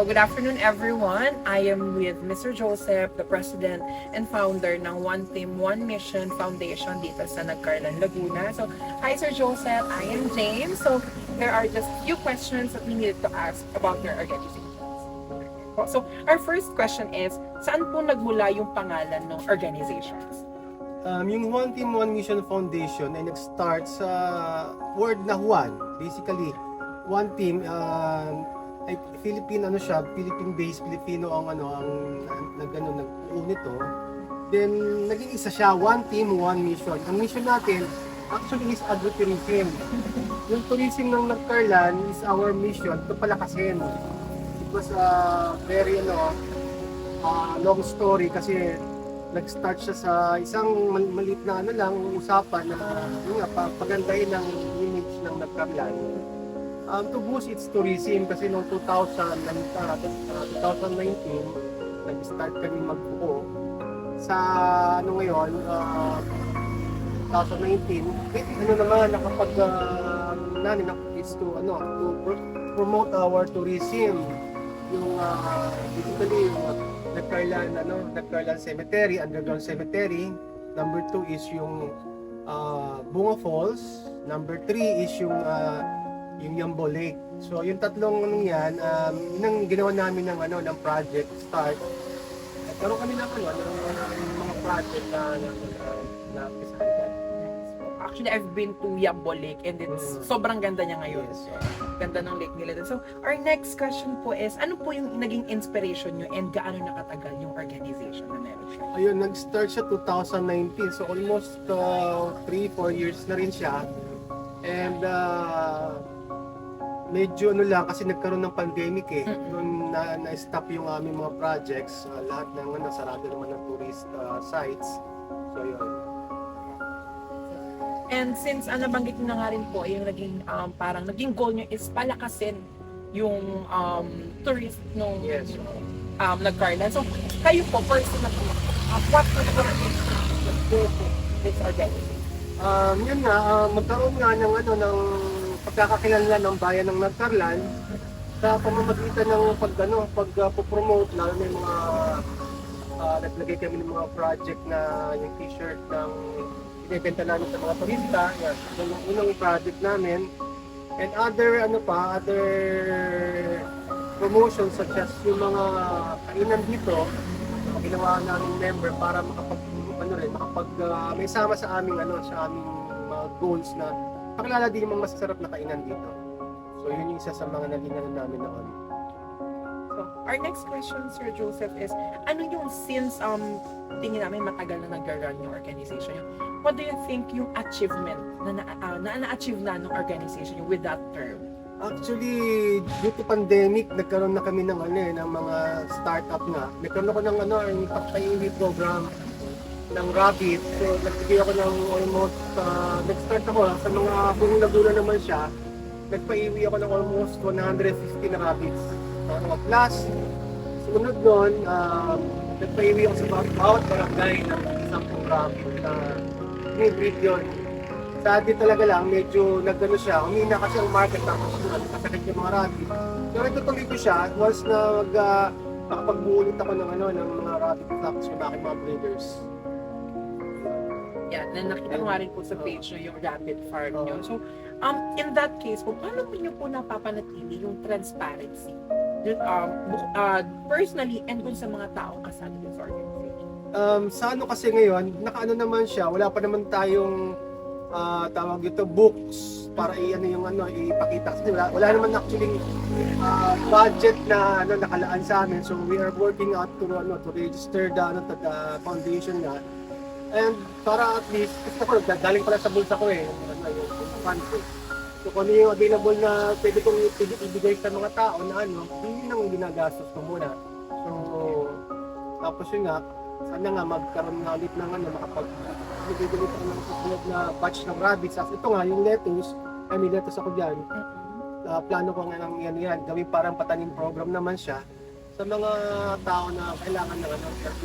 So, good afternoon everyone. I am with Mr. Joseph, the President and Founder ng One Team, One Mission Foundation dito sa Nagcarlan, Laguna. So, hi Sir Joseph, I am James. So, there are just few questions that we needed to ask about your organization. So, our first question is, saan po nagmula yung pangalan ng organizations? Yung One Team, One Mission Foundation ay nag-start sa word na Juan. Basically, One Team, ay Philippine-based, Filipino ang nag-uo nito. Then, naging isa siya, One Team, One Mission. Ang mission natin, actually is agritourism. Yung tourism ng Nagcarlan is our mission to palakasin. It was a very long story kasi nag-start siya sa isang maliit na usapan na pagandahin ng image ng Nagcarlan. To boost its tourism kasi noong 2019, nag-start kami magbuo. Sa ngayon, 2019, is to promote our tourism. Yung basically yung Nagcarlan Cemetery, underground cemetery. Number 2 is yung Bunga Falls. Number 3 is yung Yambo Lake. So yung tatlong yan, yun ginawa namin ng project start. Pero kami na mga project na pisahan dyan. Actually, I've been to Yambo Lake and it's sobrang ganda niya ngayon. Yes. Ganda ng lake nila. So, our next question po is, ano po yung naging inspiration nyo and gaano nakatagal yung organization na meron siya? Ayun, nag-start siya 2019. So almost 3-4 years na rin siya. And medyo lang kasi nagkaroon ng pandemic Noon na-stop yung aming mga projects. Lahat ng sarado naman ng tourist sites. So yun. And since nabanggit nyo na nga rin po, yung naging parang naging goal nyo is palakasin yung tourist nung Nagcarlan. So, kayo po, personally, what was the goal to this organization? Yun nga, magkaroon nga ng pagkakakilanlan ng bayan ng Nagcarlan sa pamamagitan ng pag-promote, lalo na yung mga naglagay kami ng mga project na yung t-shirt ng ibebenta namin sa mga turista. Yan, yung unang project namin. And other promotions such as yung mga kainan dito, ginawa namin member para may sama sa aming mga goals na pakilala din yung mga masasarap na kainan dito. So yun yung isa sa mga naging namin noon. So, our next question, Sir Joseph, is ano yung since tingin namin matagal na nag-run yung organization nyo, what do you think yung achievement na na-achieve na ng organization nyo with that term? Actually, due to pandemic, nagkaroon na kami ng mga startup nga. Nagkaroon ako ng pagpaiwi program ng rabbit. So, nagbigay ako ng almost, nag-start ako sa mga buong Laguna naman siya. Nagpaiwi ako ng almost 150 na rabbits. Plus, sunod doon, nagpaiwi ako sa bawat barangay ng isang rabbit na breed yun. Sadly talaga lang, medyo nagano siya, humina kasi ang market tapos nakasakit yung mga rabbit. Pero itutuloy ko siya once na makapagbuulit ako ng mga rabbit flocks yung aking mga breeders. Yeah, na nakita ko nga rin po sa page nyo yung rabbit farm nyo. So, in that case po, paano po nyo po napapanatili yung transparency? Personally and kung sa mga taong kasama din sa organization? Sa kasi ngayon, nakaano naman siya, wala pa naman tayong tawag dito books para ipakita kasi wala naman actually budget na nakalaan sa amin, so we are working out to register the foundation nga, and para at least gusto ko galing pala sa bulsa ko yung funds so kung ano yung available na pwede kong ibigay sa mga tao na hindi nang ginagastos ko muna. So tapos yun nga, sana nga magkaroon na ulit ng makapag-ibigay ako ng susunod na batch ng rabbits. As ito nga, yung lettuce, may lettuce ako dyan. Plano ko nga ng yan, gawin parang patanim program naman siya sa mga tao na kailangan ng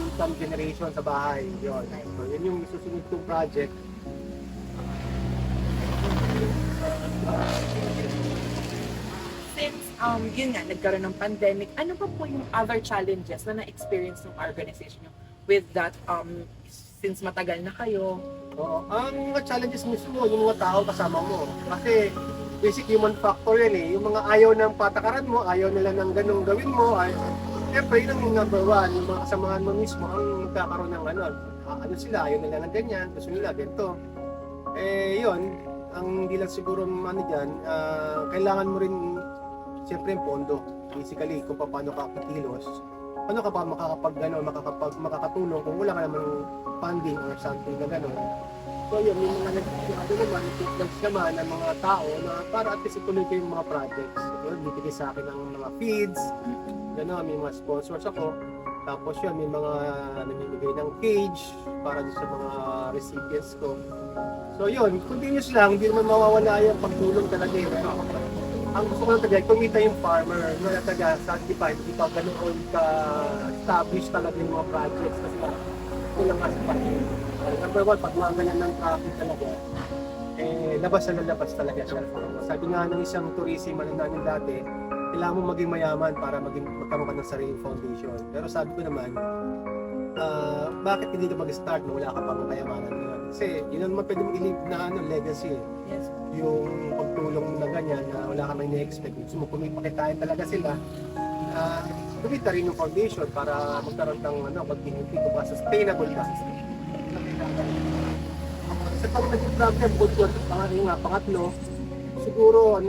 income generation sa bahay. Yun. So, yun yung susunod kong project. Since yun nga, nagkaroon ng pandemic. Ano pa po yung other challenges na na-experience ng organization nyo with that, since matagal na kayo? Oo. Ang mga challenges mismo, yung mga tao kasama mo. Kasi basic human factor yan eh. Yung mga ayaw ng patakaran mo, ayaw nila ng ganong gawin mo, siyempre yun ang yung number one. Yung mga kasamahan mo mismo ang magkakaroon ng ano sila, ayaw nila ng ganyan, gusto nila ganito. Yun, ang hindi lang siguro dyan, kailangan mo rin siyempre yung pondo. Basically, kung paano ka kikilos, ano ka ba makakatulong kung wala ka namang funding or something na gano'n. So yun, yung mga nag-tips naman ng mga tao na para at least ituloy ko yung mga projects. Siguro bibigay sa akin ng mga feeds, gano'n, may mga sponsors ako. Tapos yun, may mga namimigay ng cage para sa mga recipients ko. So yun, continuous lang, hindi naman mawawala yung pagtulong talaga yun. Ang gusto ko lang talaga, kumita yung farmer, na taga sanctified, hindi pa ganoon ka-establish talaga yung mga projects kasi kulang nga sa funding. Number one, pag mga ganyan ng traffic talaga, labas na lalabas talaga siya. Sabi nga ng isang tourism namin dati, kailangan mo maging mayaman para magkaroon ka ng sariling foundation. Pero sabi ko naman, bakit hindi ka mag-start na wala ka pang kayamanan ngayon? Kasi yun naman pwede mong i-leave na legacy. Yes. Yung pagtulong na ganyan na wala ka may na-expect. Gusto mo kumipakitain talaga sila. Kumita rin yung foundation para magkaroon ng pag-inunti ko ba sustainable ba? Sa pag nag-problem, pangatlo, siguro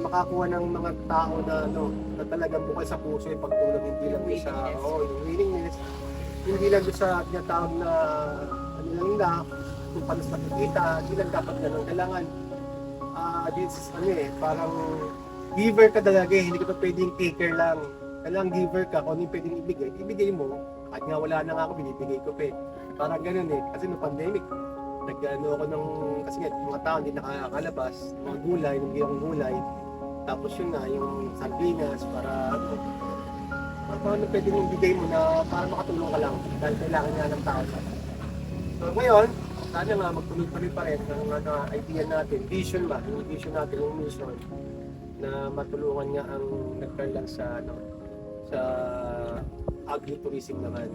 makakuha ng mga tao na talagang bukal sa puso yung pagtulong, hindi lang sa yung willingness, hindi lang sa tinatawag na lang na kung paano sa nakikita, hindi lang dapat ganun. Kailangan this parang giver ka talaga hindi ka pa pwedeng taker lang. Kailangan giver ka, kung ano yung pwedeng ibigay mo, kahit nga wala na nga ako, binibigay ko pa Parang ganun kasi no pandemic, ako kasi nga, yung mga tao hindi nakakalabas, mga gulay, nabigay akong gulay. Tapos yun nga, yung sardinas, para paano pwedeng ibigay mo na para makatulong ka lang dahil kailangan nga ng tao. So ngayon, sana nga magtuloy-tuloy pa rin ang idea natin, vision natin, yung mission na matulungan nga ang nagkarlan sa agri-tourism naman.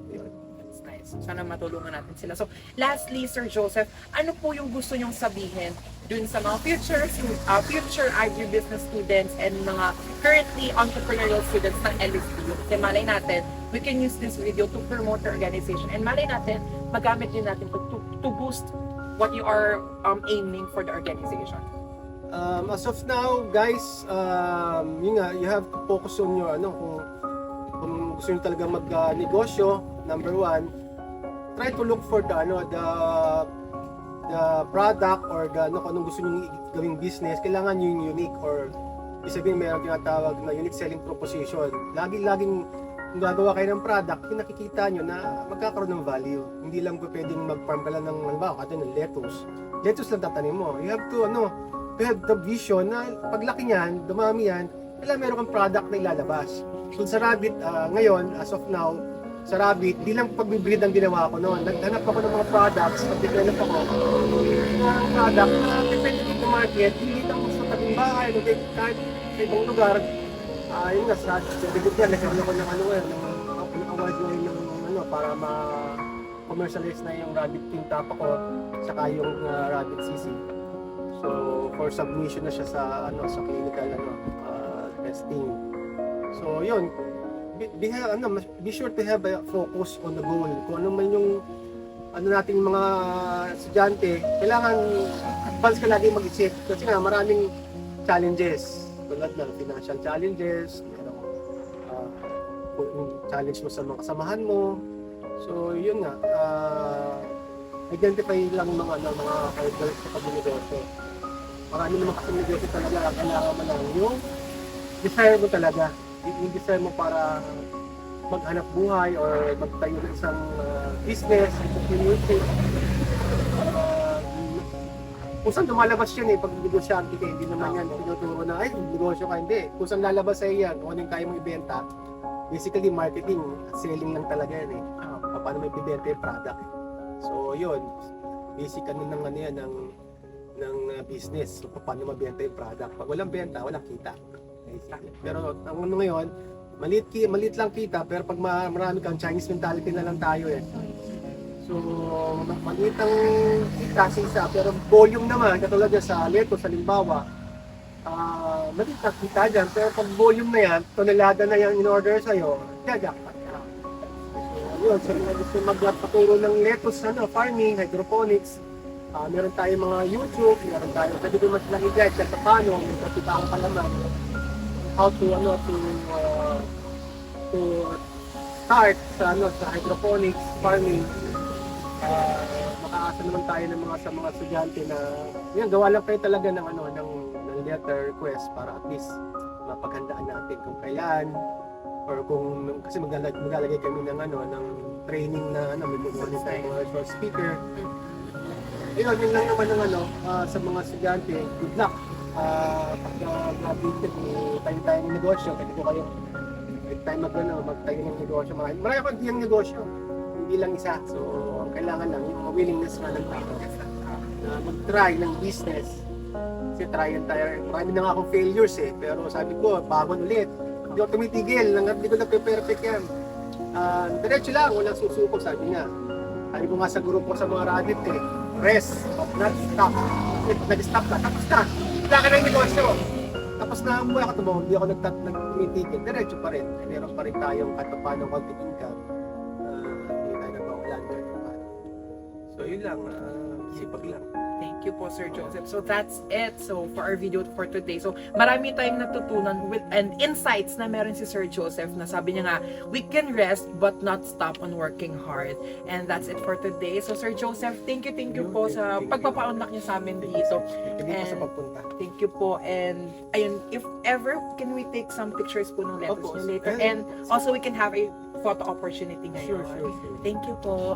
Yun. That's nice. Sana matulungan natin sila. So, lastly, Sir Joseph, ano po yung gusto nyong sabihin dun sa mga future agribusiness students and mga currently entrepreneurial students ng LSU? Kasi malay natin, we can use this video to promote the organization and malay natin, magamit din natin to boost what you are aiming for the organization. As of now, guys, yun nga, you have to focus on your kung gusto nyo talaga mag-negosyo, number one, try to look for the product or kung anong gusto nyo gawing business, kailangan yung unique or isabihin mayroon tinatawag na unique selling proposition. Laging kung gagawa kayo ng product, pinakikita nyo na magkakaroon ng value. Hindi lang po pwedeng mag-farm ka lang ng lettuce. Lettuce lang tatanim mo. You have to have the vision na paglaki niyan, dumami yan, kailangan meron kang product na ilalabas. So sa rabbit, ngayon, as of now, sa rabbit, di lang pagbibreed ang ginawa ko noon. Naghanap ako ng mga products, nag-develop ako ng product na depende sa market, hindi lang sa tabing bahay, kahit sa ibang lugar. Yun nga, sa debut yan, nagkaroon ako ng award ngayon ng para ma-commercialize na yung rabbit tinta ko, saka yung rabbit sisig. So, for submission na siya sa clinical testing. So, yun. Be sure to have a focus on the goal. Kung ano man yung nating mga estudyante, kailangan advance ka lagi mag-isip. Kasi nga, maraming challenges. Tulad ng financial challenges, challenge mo sa mga kasamahan mo. So, yun nga. Identify lang yung mga hurdles sa pag-negosyo. Marami naman kasi negosyo talaga, kailangan mo lang yung desire mo talaga. Yung desire mo para maghanap buhay or magtayo ng isang business, continuity. Kung saan lumalabas yan pag negosyante ka, hindi naman yan tinuturo na, negosyo ka, hindi. Kung saan lalabas sa'yo yan, kung ano yung kaya mong ibenta, basically marketing, selling lang talaga yan paano mo ibibenta yung product. So yun, basic ng business. So, paano mabenta yung product. Pag walang benta, walang kita. naisip. Pero ang ano ngayon, maliit lang kita, pero pag marami kang Chinese mentality na lang tayo eh. So, maliit ang kita sa isa, pero volume naman, katulad yan sa Leto, sa Limbawa, maliit ang kita dyan, pero pag volume na yan, tonelada na yan in order sa'yo, jackpot ka. So, yun, so gusto magpaturo ng lettuce, farming, hydroponics, meron tayong mga YouTube, meron tayong, pwede ko mas lang i-guide kahit paano, may kapita akong palaman, how to start sa hydroponics, farming. Makaasa naman tayo ng sa mga estudyante na yan, gawa lang kayo talaga ng letter request para at least mapaghandaan natin kung kailan or kung kasi maglalagay kami ng ng training na may mga tayong mga short speaker. Yun lang naman ng sa mga estudyante, good luck. Pag graduated, tayo ng negosyo, pwede ko kayo magtayo ng negosyo. Marami akong diyang negosyo, hindi lang isa. So, kailangan lang yung willingness nga ng tao na mag-try ng business. Kasi try and try. Marami na nga akong failures eh, pero sabi ko, bagon ulit. Hindi ako tumitigil, hindi ko na-perfect yan. Diretso lang, walang susuko, sabi nga. Sabi ko nga sa grupo sa mga Reddit eh, rest, but not stop. Nag-stop ka, tapos na. Wala ka ng negosyo. Tapos na ang buhay ako tumaw, hindi ako nagtumitigil. Diretso pa rin. Meron pa rin tayong kahit paano konting income. Hindi tayo nabawalan kahit paano. So yun lang, sipag lang. Thank you po, Sir Joseph. So that's it. So for our video for today. So marami tayong natutunan with and insights na meron si Sir Joseph na sabi niya nga, we can rest but not stop on working hard. And that's it for today. So Sir Joseph, thank you po sa pagpapa-unlock niyo sa amin dito. Hindi po sa pagpunta. Thank you po. And ayun, if ever, can we take some pictures po ng letters niyo later? And also we can have a photo opportunity ngayon. Sure. Thank you po.